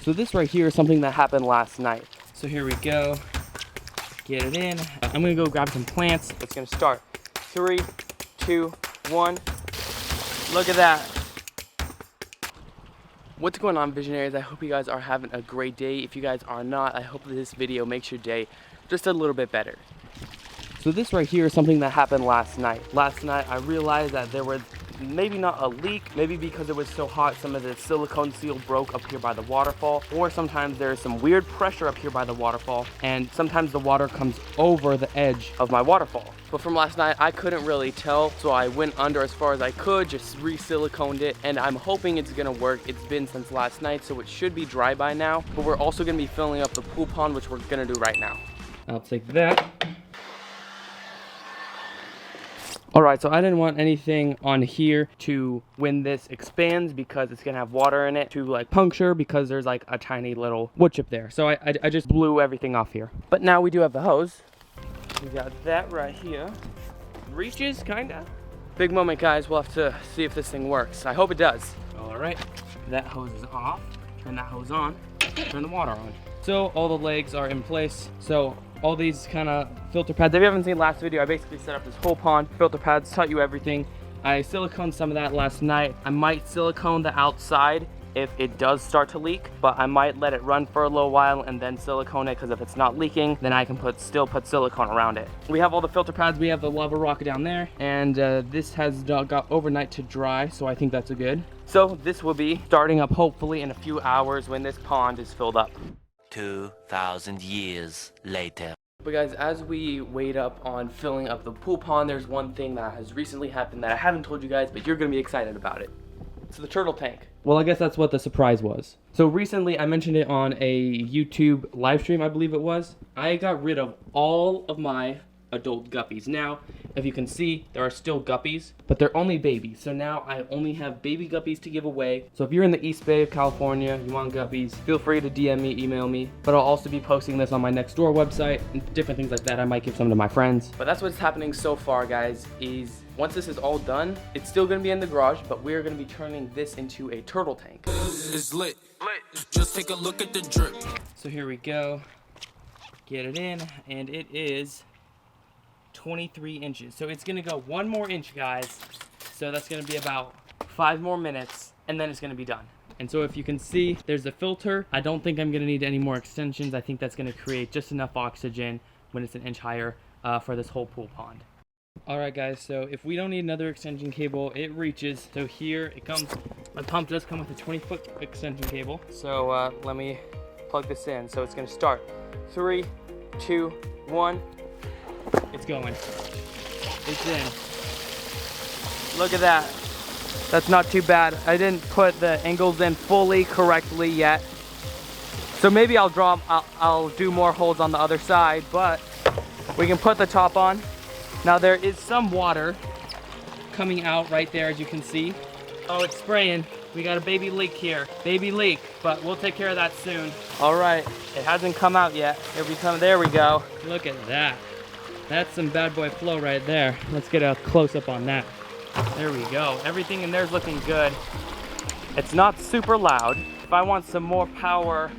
So this right here is something that happened last night. So here we go. Get it in. I'm gonna go grab some plants. It's gonna start. 3, 2, 1. Look at that. What's going on, visionaries? I hope you guys are having a great day. If you guys are not, I hope that this video makes your day just a little bit better. So this right here is something that happened last night. Last night I realized that there was maybe not a leak, maybe because it was so hot some of the silicone seal broke up here by the waterfall, or sometimes there's some weird pressure up here by the waterfall and sometimes the water comes over the edge of my waterfall. But from last night I couldn't really tell, so I went under as far as I could, just re-siliconed it, and I'm hoping it's gonna work. It's been since last night, so it should be dry by now, but we're also gonna be filling up the pool pond, which we're gonna do right now. I'll take that. Alright, so I didn't want anything on here to, when this expands, because it's gonna have water in it, to like puncture, because there's like a tiny little wood chip there. So I just blew everything off here. But now we do have the hose. We got that right here. Reaches, kinda. Big moment, guys. We'll have to see if this thing works. I hope it does. Alright, that hose is off. Turn that hose on. Turn the water on. So all the legs are in place. So all these kind of filter pads. If you haven't seen last video, I basically set up this whole pond. Filter pads, taught you everything. I siliconed some of that last night. I might silicone the outside if it does start to leak, but I might let it run for a little while and then silicone it, because if it's not leaking, then I can still put silicone around it. We have all the filter pads. We have the lava rock down there, and this has got overnight to dry, so I think that's a good. So this will be starting up hopefully in a few hours when this pond is filled up. 2,000 years later. But guys, as we wait up on filling up the pool pond, there's one thing that has recently happened that I haven't told you guys, but you're gonna be excited about it. It's the turtle tank. Well, I guess that's what the surprise was. So recently, I mentioned it on a YouTube live stream, I believe it was. I got rid of all of my adult guppies. Now, if you can see, there are still guppies, but they're only babies. So now I only have baby guppies to give away. So if you're in the East Bay of California, you want guppies, feel free to DM me, email me. But I'll also be posting this on my next door website and different things like that. I might give some to my friends. But that's what's happening so far, guys, is once this is all done, it's still gonna be in the garage, but we're gonna be turning this into a turtle tank. It's lit. Just take a look at the drip. So here we go. Get it in, and it is 23 inches. So it's gonna go 1 more inch, guys. So that's gonna be about 5 more minutes, and then it's gonna be done. And so if you can see, there's a filter. I don't think I'm gonna need any more extensions. I think that's gonna create just enough oxygen when it's 1 inch higher for this whole pool pond. All right, guys, so if we don't need another extension cable, it reaches. So here it comes. My pump does come with a 20-foot extension cable. So let me plug this in. So it's gonna start. 3, 2, 1. It's going. It's in. Look at that. That's not too bad. I didn't put the angles in fully correctly yet. So maybe I'll do more holes on the other side, but we can put the top on. Now there is some water coming out right there, as you can see. Oh, it's spraying. We got a baby leak here. Baby leak, but we'll take care of that soon. All right, it hasn't come out yet. Here we come, there we go. Look at that. That's some bad boy flow right there. Let's get a close up on that. There we go. Everything in there is looking good. It's not super loud. If I want some more power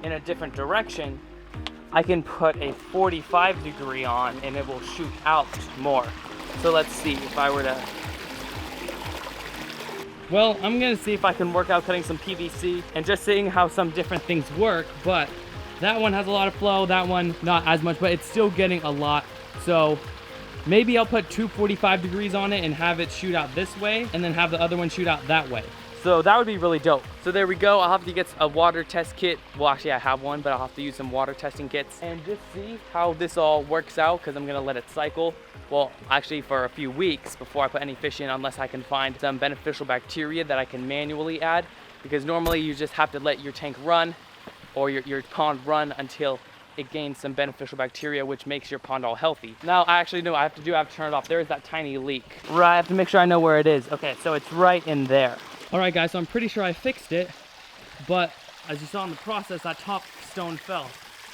in a different direction, I can put a 45-degree on and it will shoot out more. So let's see if I were to... Well, I'm gonna see if I can work out cutting some PVC and just seeing how some different things work, but that one has a lot of flow, that one not as much, but it's still getting a lot. So maybe I'll put 2 45 degrees on it and have it shoot out this way and then have the other one shoot out that way. So that would be really dope. So there we go. I'll have to get a water test kit. Well, actually I have one, but I'll have to use some water testing kits and just see how this all works out, because I'm gonna let it cycle. Well, actually for a few weeks before I put any fish in, unless I can find some beneficial bacteria that I can manually add, because normally you just have to let your tank run or your pond run until it gains some beneficial bacteria, which makes your pond all healthy. Now, I actually know I have to turn it off. There is that tiny leak. Right, I have to make sure I know where it is. Okay, so it's right in there. All right, guys, so I'm pretty sure I fixed it, but as you saw in the process, that top stone fell.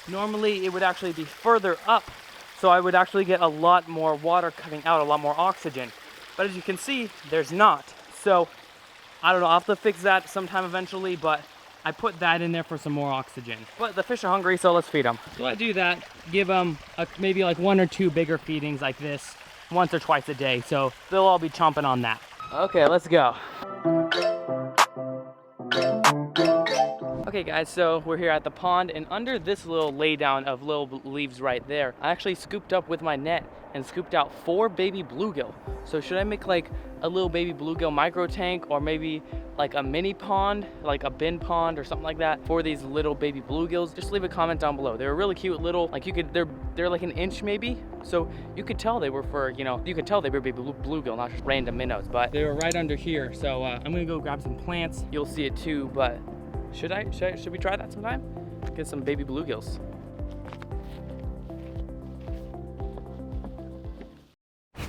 Normally, it would actually be further up, so I would actually get a lot more water coming out, a lot more oxygen. But as you can see, there's not. So, I don't know, I'll have to fix that sometime eventually, but I put that in there for some more oxygen. But the fish are hungry, so let's feed them. So I do that, give them maybe like 1 or 2 bigger feedings like this, once or twice a day. So they'll all be chomping on that. Okay, let's go. Okay guys, so we're here at the pond, and under this little laydown of little leaves right there, I actually scooped up with my net and scooped out 4 baby bluegill. So should I make like a little baby bluegill micro tank, or maybe like a mini pond, like a bin pond or something like that for these little baby bluegills? Just leave a comment down below. They're really cute little, like they're like an inch maybe, so you could tell they were for, you could tell they were baby bluegill, not just random minnows. But they were right under here, so I'm gonna go grab some plants. You'll see it too, but should we try that sometime? Get some baby bluegills.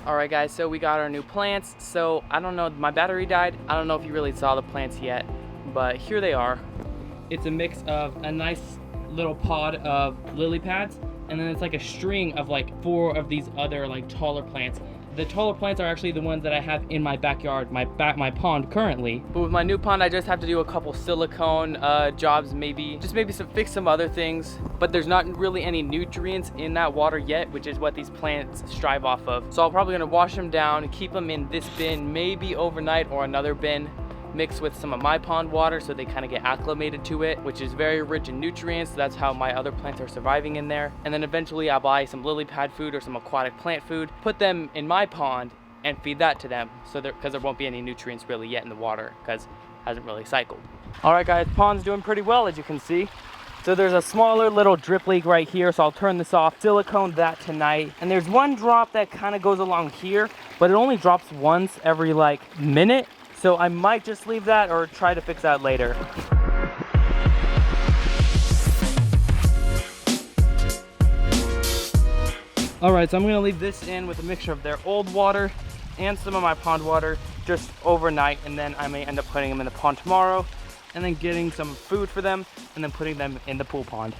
All right guys, so we got our new plants. So I don't know, my battery died. I don't know if you really saw the plants yet, but here they are. It's a mix of a nice little pod of lily pads, and then it's like a string of like 4 of these other like taller plants. The taller plants are actually the ones that I have in my backyard, my pond currently. But with my new pond, I just have to do a couple silicone jobs, maybe fix some other things. But there's not really any nutrients in that water yet, which is what these plants strive off of. So I'm probably gonna wash them down, keep them in this bin, maybe overnight, or another bin, mixed with some of my pond water so they kind of get acclimated to it, which is very rich in nutrients. So that's how my other plants are surviving in there. And then eventually I'll buy some lily pad food or some aquatic plant food, put them in my pond and feed that to them, so because there won't be any nutrients really yet in the water because it hasn't really cycled. All right guys, pond's doing pretty well, as you can see. So there's a smaller little drip leak right here, so I'll turn this off, silicone that tonight. And there's one drop that kind of goes along here, but it only drops once every like minute. So I might just leave that or try to fix that later. All right, so I'm gonna leave this in with a mixture of their old water and some of my pond water just overnight, and then I may end up putting them in the pond tomorrow, and then getting some food for them, and then putting them in the pool pond.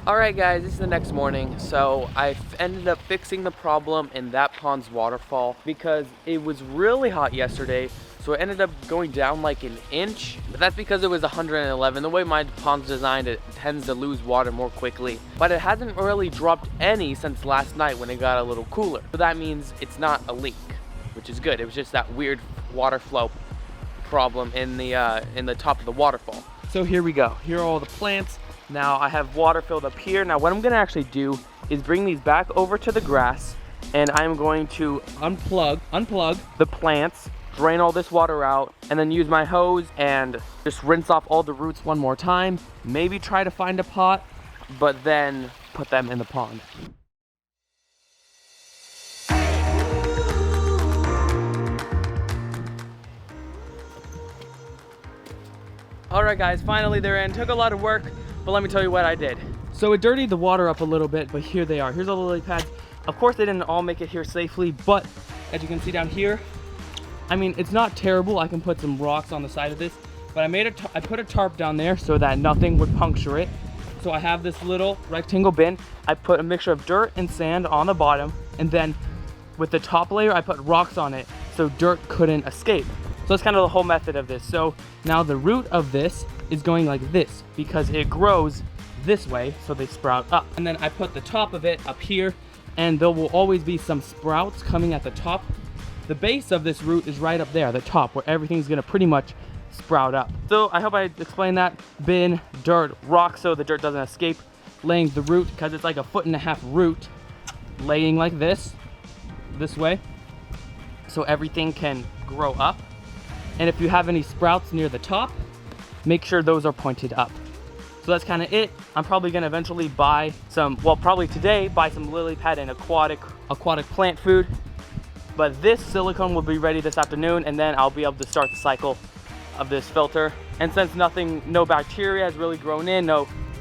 All right guys, this is the next morning. So I ended up fixing the problem in that pond's waterfall because it was really hot yesterday. So it ended up going down like an inch, but that's because it was 111. The way my pond's designed, it tends to lose water more quickly. But it hasn't really dropped any since last night when it got a little cooler. So that means it's not a leak, which is good. It was just that weird water flow problem in the top of the waterfall. So here we go. Here are all the plants. Now I have water filled up here. Now what I'm gonna actually do is bring these back over to the grass, and I'm going to unplug the plants, drain all this water out, and then use my hose and just rinse off all the roots one more time. Maybe try to find a pot, but then put them in the pond. All right guys, finally they're in. Took a lot of work, but let me tell you what I did. So it dirtied the water up a little bit, but here they are. Here's all the lily pads. Of course they didn't all make it here safely, but as you can see down here, I mean, it's not terrible. I can put some rocks on the side of this, but I put a tarp down there so that nothing would puncture it. So I have this little rectangle bin. I put a mixture of dirt and sand on the bottom, and then with the top layer, I put rocks on it so dirt couldn't escape. So that's kind of the whole method of this. So now the root of this is going like this because it grows this way, so they sprout up. And then I put the top of it up here, and there will always be some sprouts coming at the top. The base of this root is right up there, the top, where everything's gonna pretty much sprout up. So I hope I explained that. Bin, dirt, rock, so the dirt doesn't escape. Laying the root, because it's like a 1.5 foot root, laying like this way, so everything can grow up. And if you have any sprouts near the top, make sure those are pointed up. So that's kind of it. I'm probably gonna eventually buy some, well, probably today, buy some lily pad and aquatic plant food. But this silicone will be ready this afternoon, and then I'll be able to start the cycle of this filter. And since no bacteria has really grown in,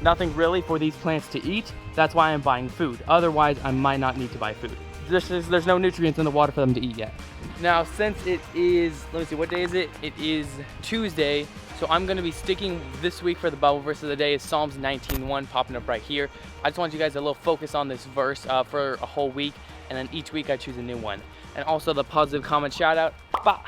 nothing really for these plants to eat, that's why I'm buying food. Otherwise, I might not need to buy food. There's no nutrients in the water for them to eat yet. Now, since it is, let me see, what day is it? It is Tuesday, so I'm gonna be sticking this week for the Bible verse of the day is Psalms 19:1, popping up right here. I just want you guys a little focus on this verse for a whole week, and then each week I choose a new one. And also the positive comment shout out, bah,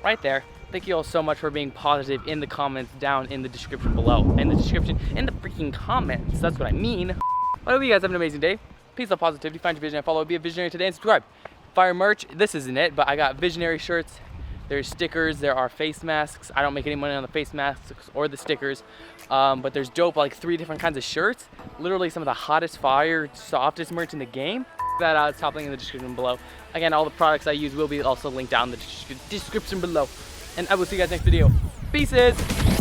right there. Thank you all so much for being positive in the comments down in the description below. In the description, in the freaking comments. That's what I mean. I hope you guys have an amazing day. Peace, love, positivity. Find your vision and follow. Be a visionary today and subscribe. Fire merch. This isn't it, but I got visionary shirts. There's stickers. There are face masks. I don't make any money on the face masks or the stickers. But there's dope, like 3 different kinds of shirts. Literally some of the hottest, fire, softest merch in the game. That out, top link in the description below. Again, all the products I use will be also linked down in the description below. And I will see you guys next video. Peaces!